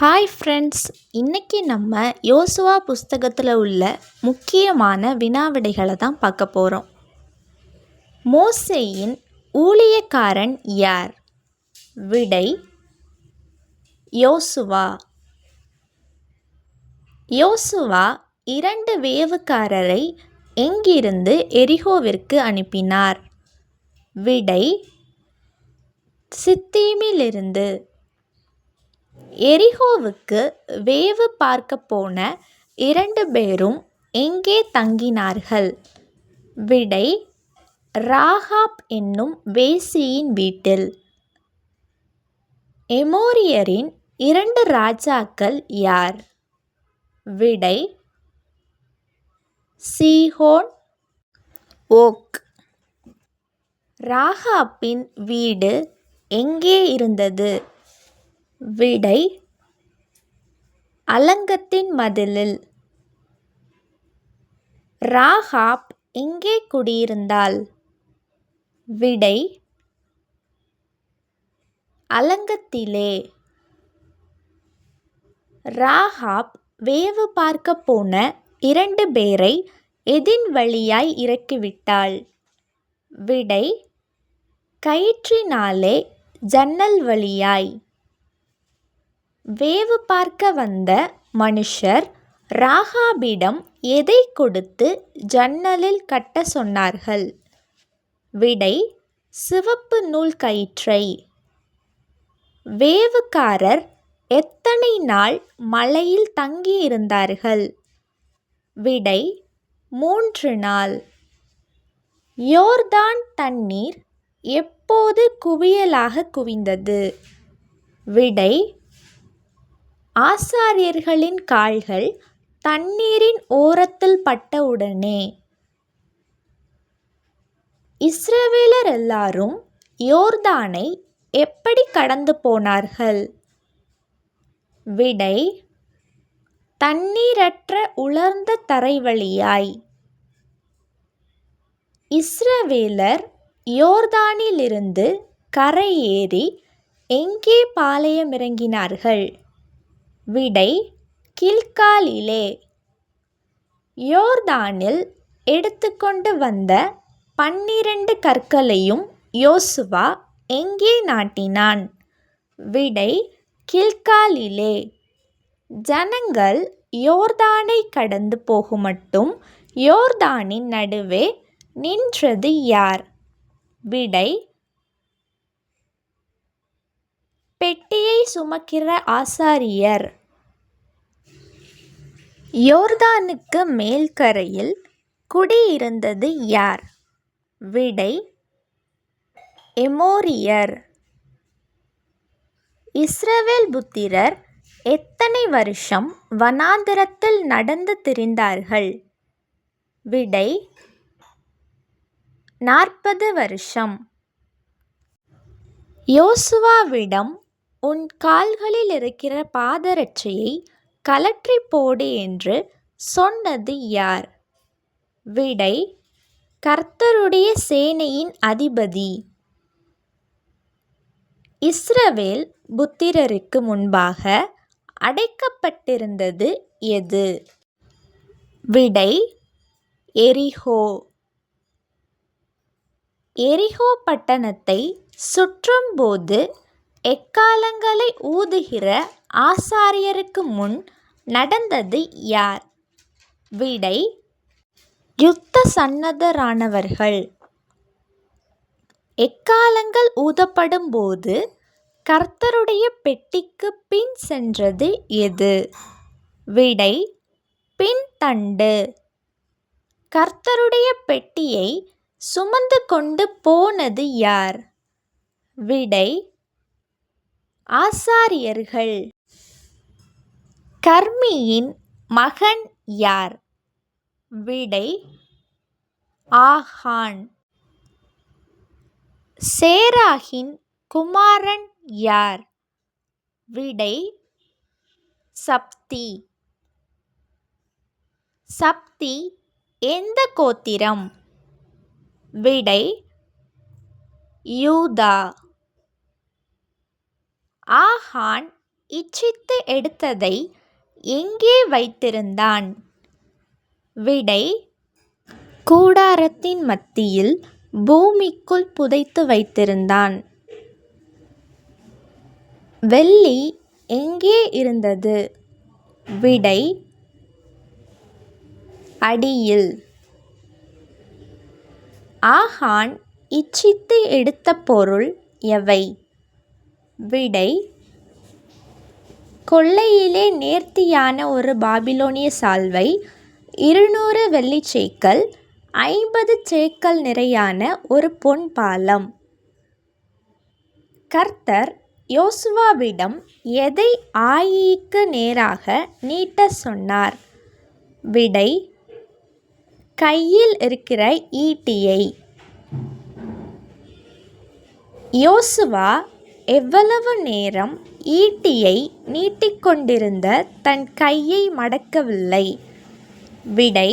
Hi friends, இன்னைக்கு நம்ம யோசுவா புஸ்தகத்தில் உள்ள முக்கியமான வினாவிடைகளை தான் பார்க்க போகிறோம். மோசேயின் ஊழியக்காரன் யார்? விடை யோசுவா. யோசுவா 2 வேவுக்காரரை எங்கிருந்து எரிகோவிற்கு அனுப்பினார்? விடை சித்தீமிலிருந்து. எரிகோவுக்கு வேவு பார்க்க போன 2 பேரும் எங்கே தங்கினார்கள்? விடை ராகாப் என்னும் வேசியின் வீட்டில். எமோரியரின் 2 ராஜாக்கள் யார்? விடை சீஹோன், ஓக். ராகாப்பின் வீடு எங்கே இருந்தது? விடை அலங்கத்தின் மதிலில். ராகாப் எங்கே குடியிருந்தாள்? விடை அலங்கத்திலே. ராகாப் வேவு பார்க்க போன 2 பேரை எதின் வழியாய் இறக்கிவிட்டாள்? விடை கயிற்றினாலே ஜன்னல் வழியாய். வேவு பார்க்க வந்த மனுஷர் ராகாபிடம் எதை கொடுத்து ஜன்னலில் கட்ட சொன்னார்கள்? விடை சிவப்பு நூல் கயிற்றை. வேவுக்காரர் எத்தனை நாள் மலையில் தங்கியிருந்தார்கள்? விடை 3 நாள். யோர்தான் தண்ணீர் எப்போது குவியலாக குவிந்தது? விடை ஆசாரியர்களின் கால்கள் தண்ணீரின் ஓரத்தில் பட்டவுடனே. இஸ்ரவேலர் எல்லாரும் யோர்தானை எப்படி கடந்து போனார்கள்? விடை தண்ணீரற்ற உலர்ந்த தரை வழியாய். இஸ்ரவேலர் யோர்தானிலிருந்து கரையேறி எங்கே பாளையமிறங்கினார்கள்? விடை கில்காலிலே. யோர்தானில் எடுத்துக்கொண்டு வந்த 12 கற்களையும் யோசுவா எங்கே நாட்டினான்? விடை கில்காலிலே. ஜனங்கள் யோர்தானை கடந்து போகுமட்டும் யோர்தானின் நடுவே நின்றது யார்? விடை பெட்டியை சுமக்கிற ஆசாரியர். யோர்தானுக்கு மேல் கரையில் குடியிருந்தது யார்? விடை எமோரியர். இஸ்ரவேல் புத்திரர் எத்தனை வருஷம் வனாந்தரத்தில் நடந்து திரிந்தார்கள்? விடை 40 வருஷம். யோசுவாவிடம் உன் கால்களில் இருக்கிற பாதரட்சையை கழற்றி போடு என்று சொன்னது யார்? விடை கர்த்தருடைய சேனையின் அதிபதி. இஸ்ரவேல் புத்திரருக்கு முன்பாக அடைக்கப்பட்டிருந்தது எது? விடை எரிகோ. எரிகோ பட்டணத்தை சுற்றும்போது எக்காளங்களை ஊதுகிற ஆசாரியருக்கு முன் நடந்தது யார்? விடை யுத்த சன்னதரானவர்கள். எக்காளங்கள் ஊதப்படும் போது கர்த்தருடைய பெட்டிக்கு பின் சென்றது எது? விடை பின்தண்டு. கர்த்தருடைய பெட்டியை சுமந்து கொண்டு போனது யார்? விடை ஆசாரியர்கள். கர்மியின் மகன் யார்? விடை ஆகான். சேராகின் குமாரன் யார்? விடை சப்தி. சப்தி எந்த கோத்திரம்? விடை யூதா. ஆகான் இச்சித்து எடுத்ததை எங்கே வைத்திருந்தான்? விடை கூடாரத்தின் மத்தியில் பூமிக்குள் புதைத்து வைத்திருந்தான். வெள்ளி எங்கே இருந்தது? விடை அடியில். ஆகான் இச்சித்து எடுத்த பொருள் எவை? விடை கொள்ளையிலே நேர்த்தியான ஒரு பாபிலோனிய சால்வை, 200 வெள்ளிச் சேக்கல், 50 சேக்கல் நிறையான ஒரு பொன் பாலம். கர்த்தர் யோசுவாவிடம் எதை ஆயீக்கு நேராக நீட்ட சொன்னார்? விடை கையில் இருக்கிற ஈட்டியை. யோசுவா எவ்வளவு நேரம் ஈட்டியை நீட்டிக்கொண்டிருந்த தன் கையை மடக்கவில்லை? விடை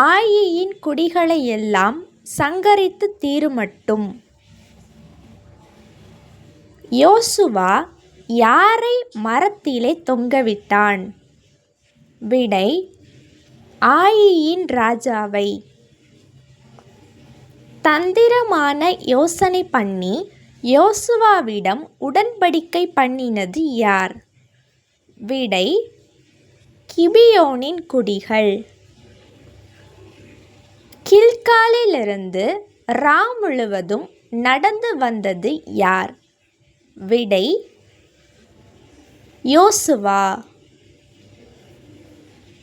ஆயீயின் குடிகளை எல்லாம் சங்கரித்து தீருமட்டும். யோசுவா யாரை மரத்திலே தொங்கவிட்டான்? விடை ஆயீயின் ராஜாவை. தந்திரமான யோசனை பண்ணி யோசுவாவிடம் உடன்படிக்கை பண்ணினது யார்? விடை கிபியோனின் குடிகள். கில்காலிலிருந்து ரா முழுவதும் நடந்து வந்தது யார்? விடை யோசுவா.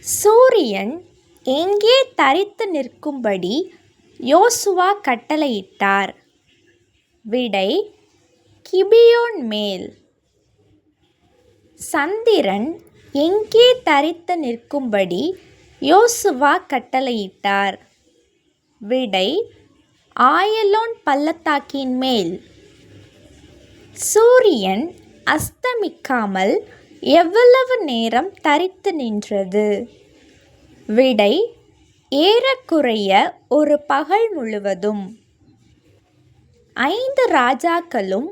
சூரியன் எங்கே தரித்து நிற்கும்படி யோசுவா கட்டளையிட்டார்? விடை கிபியோன் மேல். சந்திரன் எங்கே தரித்து நிற்கும்படி யோசுவா கட்டளையிட்டார்? விடை ஆயலோன் பள்ளத்தாக்கின் மேல். சூரியன் அஸ்தமிக்காமல் எவ்வளவு நேரம் தரித்து நின்றது? விடை ஏறக்குறைய ஒரு பகல் முழுவதும். 5 ராஜாக்களும்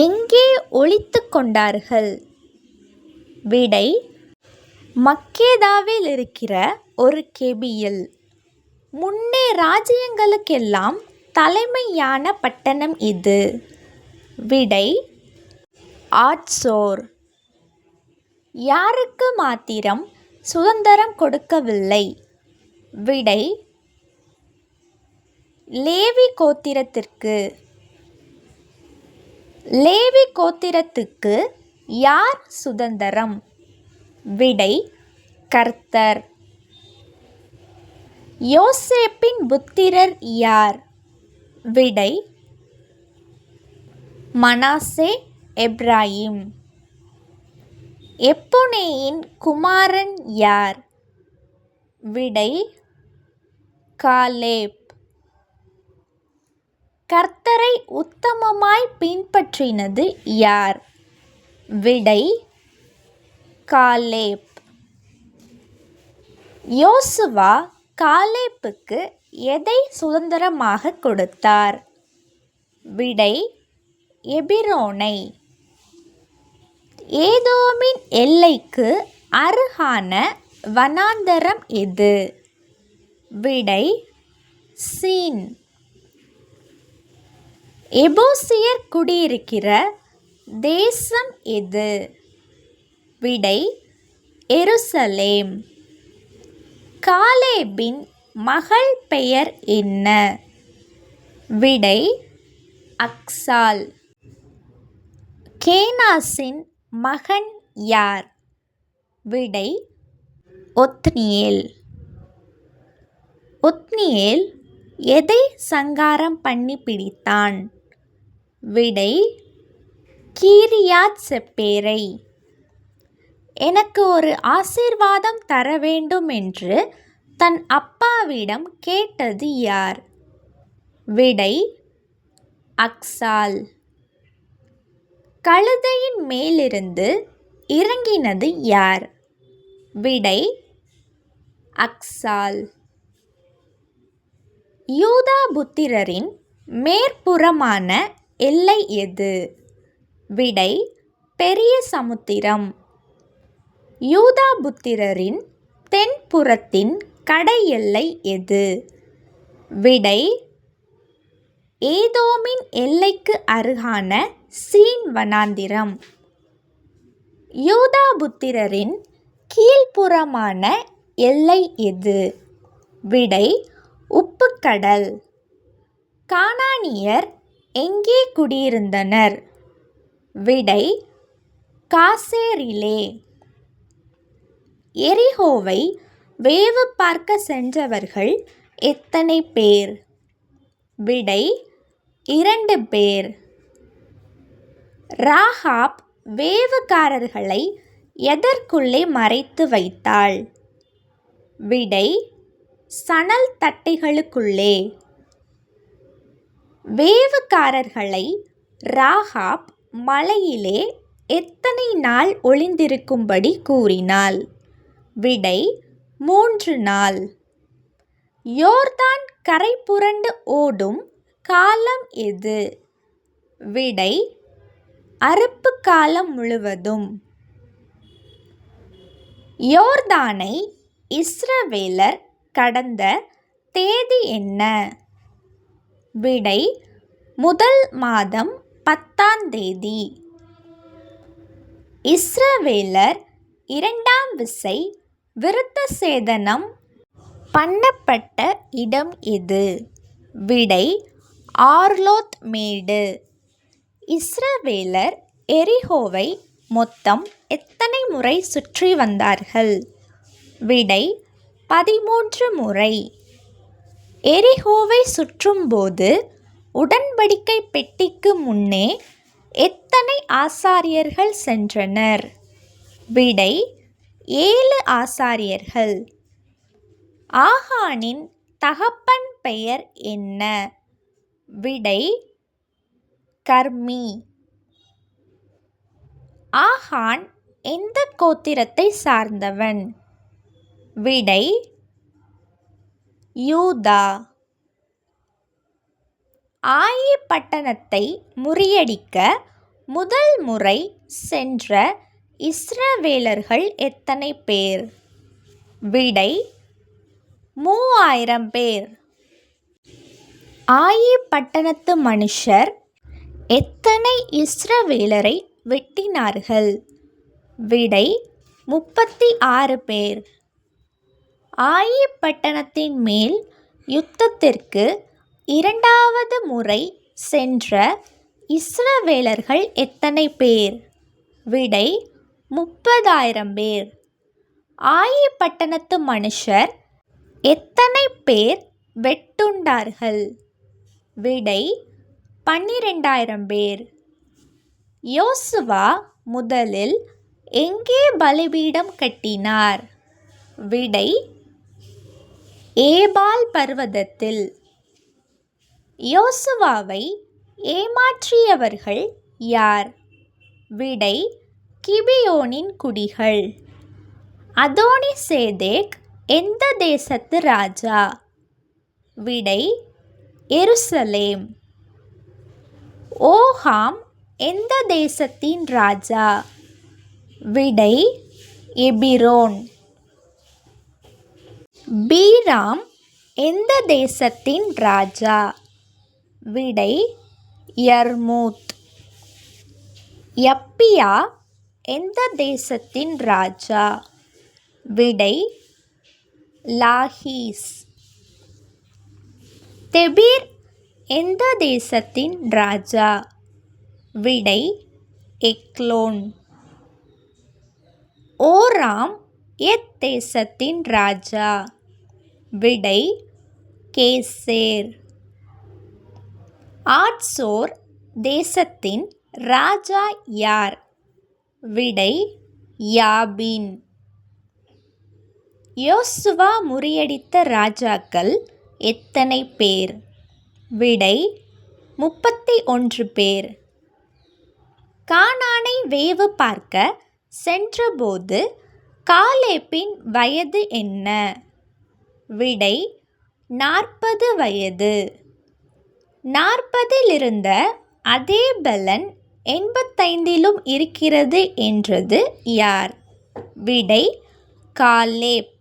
எங்கே ஒளித்து கொண்டார்கள்? விடை மக்கேதாவில் இருக்கிற ஒரு கெபியில். முன்னே ராஜ்யங்களுக்கெல்லாம் தலைமையான பட்டணம் இது. விடை ஆத்சோர். யாருக்கு மாத்திரம் சுதந்திரம் கொடுக்கவில்லை? விடை லேவி கோத்திரத்திற்கு. லேவி கோத்திரத்துக்கு யார் சுதந்திரம்? விடை கர்த்தர். யோசேப்பின் புத்திரர் யார்? விடை மனாசே, எப்ராயிம். எப்புனேயின் குமாரன் யார்? விடை காலேப். கர்த்தரை உத்தமமாய் பின்பற்றினது யார்? விடை காலேப். யோசுவா காலேப்புக்கு எதை சுதந்திரமாக கொடுத்தார்? விடை எபிரோனை. ஏதோமின் எல்லைக்கு அருகான வனாந்தரம் எது? விடை சீன். எபூசியர் குடியிருக்கிற தேசம் எது? விடை எருசலேம். காலேபின் மகள் பெயர் என்ன? விடை அக்சால். கேனாசின் மகன் யார்? விடை ஒத்னியேல். ஒத்னியேல் எதை சங்காரம் பண்ணி பிடித்தான்? விடை கீரியாத் செப்பேரை. எனக்கு ஒரு ஆசீர்வாதம் தர வேண்டும் என்று தன் அப்பாவிடம் கேட்டது யார்? விடை அக்சால். கழுதையின் மேலிருந்து இறங்கினது யார்? விடை அக்சால். யூதா புத்திரரின் மேற்புறமான எல்லை எது? விடை பெரிய சமுத்திரம். யூதா புத்திரரின் தென்புறத்தின் கடையெல்லை எது? விடை ஏதோமின் எல்லைக்கு அருகான சீன் வனாந்திரம். யூதா புத்திரரின் கீழ்ப்புறமான எல்லை எது? விடை உப்புக்கடல். கானானியர் எங்கே குடியிருந்தனர்? விடை காசேரிலே. எரிகோவை வேவு பார்க்க சென்றவர்கள் எத்தனை பேர்? விடை 2 பேர். ராகாப் வேவுகாரர்களை எதற்குள்ளே மறைத்து வைத்தாள்? விடை சணல் தட்டைகளுக்குள்ளே. வேவுகாரர்களை ராகாப் மலையிலே எத்தனை நாள் ஒளிந்திருக்கும்படி கூறினாள்? விடை 3 நாள். யோர்தான் கரை புரண்டு ஓடும் காலம் எது? விடை அறுப்பு காலம் முழுவதும். யோர்தானை இஸ்ரவேலர் கடந்த தேதி என்ன? விடை முதல் மாதம் 10ஆம் தேதி. இஸ்ரவேலர் 2ஆம் விசை விருத்த சேதனம் பண்ணப்பட்ட இடம் எது? விடை ஆர்லோத் மேடு. இஸ்ரவேலர் எரிகோவை மொத்தம் எத்தனை முறை சுற்றி வந்தார்கள்? விடை 13 முறை. எரிகோவை சுற்றும்போது உடன்படிக்கை பெட்டிக்கு முன்னே எத்தனை ஆசாரியர்கள் சென்றனர்? விடை 7 ஆசாரியர்கள். ஆகானின் தகப்பன் பெயர் என்ன? விடை கர்மி. ஆகான் எந்த கோத்திரத்தை சார்ந்தவன்? விடை யூதா. ஆயி பட்டணத்தை முறியடிக்க முதல் முறை சென்ற இஸ்ரவேலர்கள் எத்தனை பேர்? விடை 3000 பேர். ஆயி பட்டணத்து மனுஷர் எத்தனை இஸ்ரவேலரை வெட்டினார்கள்? விடை 36 பேர். ஆயி பட்டணத்தின் மேல் யுத்தத்திற்கு 2வது முறை சென்ற இஸ்ரவேலர்கள் எத்தனை பேர்? விடை 30,000 பேர். ஆயி பட்டணத்து மனுஷர் எத்தனை பேர் வெட்டுண்டார்கள்? விடை 12,000 பேர். யோசுவா முதலில் எங்கே பலிபீடம் கட்டினார்? விடை ஏபால் பர்வதத்தில். யோசுவாவை ஏமாற்றியவர்கள் யார்? விடை கிபியோனின் குடிகள். அதோனி சேதேக் எந்த தேசத்து ராஜா? விடை எருசலேம். ஓஹாம் எந்த தேசத்தின் ராஜா? விடை எபிரோன். பீராம் எந்த தேசத்தின் ராஜா? விடை யர்மூத். யப்பியா எந்த தேசத்தின் ராஜா? விடை லாஹீஸ். தெபீர் எந்த தேசத்தின் ராஜா? விடை எக்லோன். ஓராம் எத்தேசத்தின் ராஜா? விடை கேசேர். ஆட்சோர் தேசத்தின் ராஜா யார்? விடை யாபீன். யோசுவா முறியடித்த ராஜாக்கள் எத்தனை பேர்? விடை 31 பேர். கானானை வேவு பார்க்க சென்றபோது காலேபின் வயது என்ன? விடை 40 வயது. 40 இருந்த அதே பலன் 85 இருக்கிறது என்றது யார்? விடை காலேப்.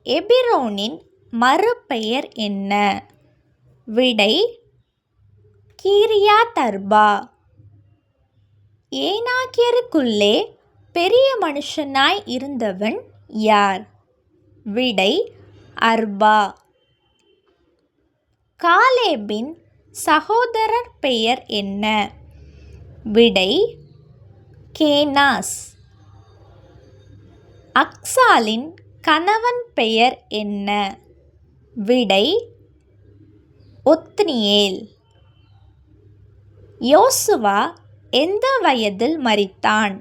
எபிரோனின் மறுபெயர் என்ன? விடை கீரியாத் அர்பா. ஏனாக்கியருக்குள்ளே பெரிய மனுஷனாய் இருந்தவன் யார்? விடை அர்பா. காலேபின் சகோதரர் பெயர் என்ன? விடை கேனாஸ். அக்சாலின் கணவன் பெயர் என்ன? விடை ஒத்னியேல். யோசுவா எந்த வயதில் மரித்தான்?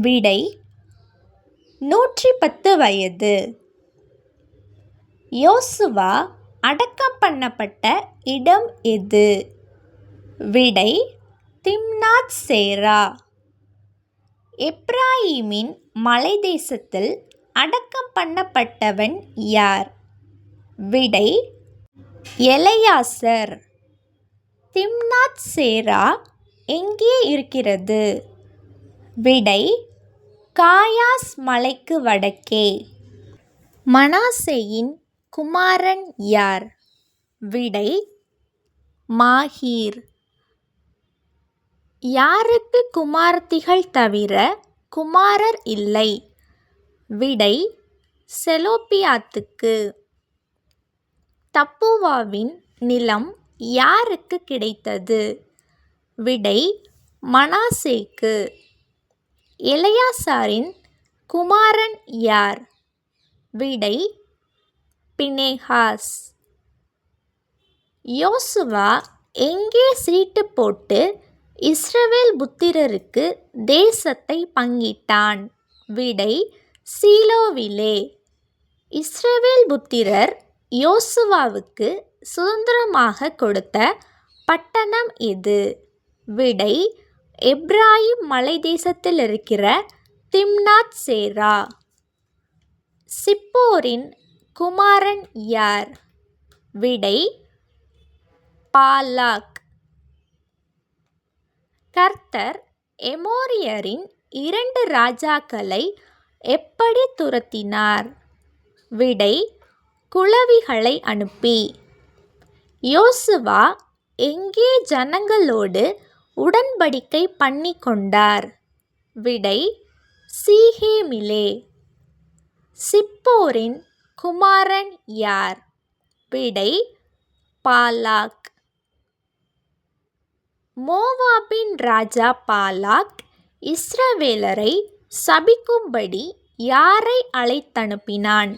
விடை 110 வயது. யோசுவா அடக்கம் பண்ணப்பட்ட இடம் எது? விடை திம்னாத் சேரா. எப்ராயிமின் மலை தேசத்தில் அடக்கம் பண்ணப்பட்டவன் யார்? விடை எலெயாசர். திம்னாத் சேரா எங்கே இருக்கிறது? விடை காயாஸ் மலைக்கு வடக்கே. மனாசேயின் குமாரன் யார்? விடை மாகீர். யாருக்கு குமாரத்திகள் தவிர குமாரர் இல்லை? விடை செலோப்பியாத்துக்கு. தப்புவாவின் நிலம் யாருக்கு கிடைத்தது? விடை மனாசேக்கு. எலெயாசாரின் குமாரன் யார்? விடை பினெகாஸ். யோசுவா எங்கே சீட்டு போட்டு இஸ்ரவேல் புத்திரருக்கு தேசத்தை பங்கிட்டான்? விடை சீலோவிலே. இஸ்ரவேல் புத்திரர் யோசுவாவுக்கு சுதந்திரமாக கொடுத்த பட்டணம் எது? விடை எப்ராயிம் மலை தேசத்தில் இருக்கிற திம்னாத் சேரா. சிப்போரின் குமாரன் யார்? விடை பாலாக். கர்த்தர் எமோரியரின் 2 ராஜாக்களை எப்படி துரத்தினார்? விடை குளவிகளை அனுப்பி. யோசுவா எங்கே ஜனங்களோடு உடன்படிக்கை பண்ணிக்கொண்டார்? விடை சீகேமிலே. சிப்போரின் குமாரன் யார்? விடை பாலாக். மோவாபின் ராஜா பாலாக் இஸ்ரவேலரை சபிக்கும்படி யாரை அழைத்தனுப்பினான்?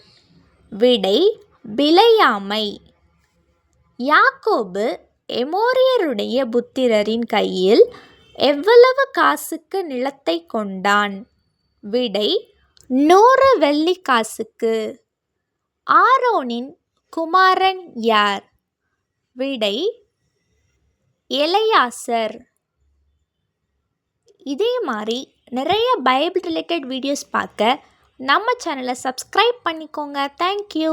விடை பிலேயாமை. யாக்கோபு எமோரியருடைய புத்திரரின் கையில் எவ்வளவு காசுக்கு நிலத்தை கொண்டான்? விடை 100 வெள்ளிக் காசுக்கு. ஆரோனின் குமாரன் யார்? விடை எலெயாசர். இதே மாதிரி நிறைய பைபிள் ரிலேட்டட் வீடியோஸ் பார்க்க நம்ம சேனலை சப்ஸ்கிரைப் பண்ணிக்கோங்க. தேங்க்யூ.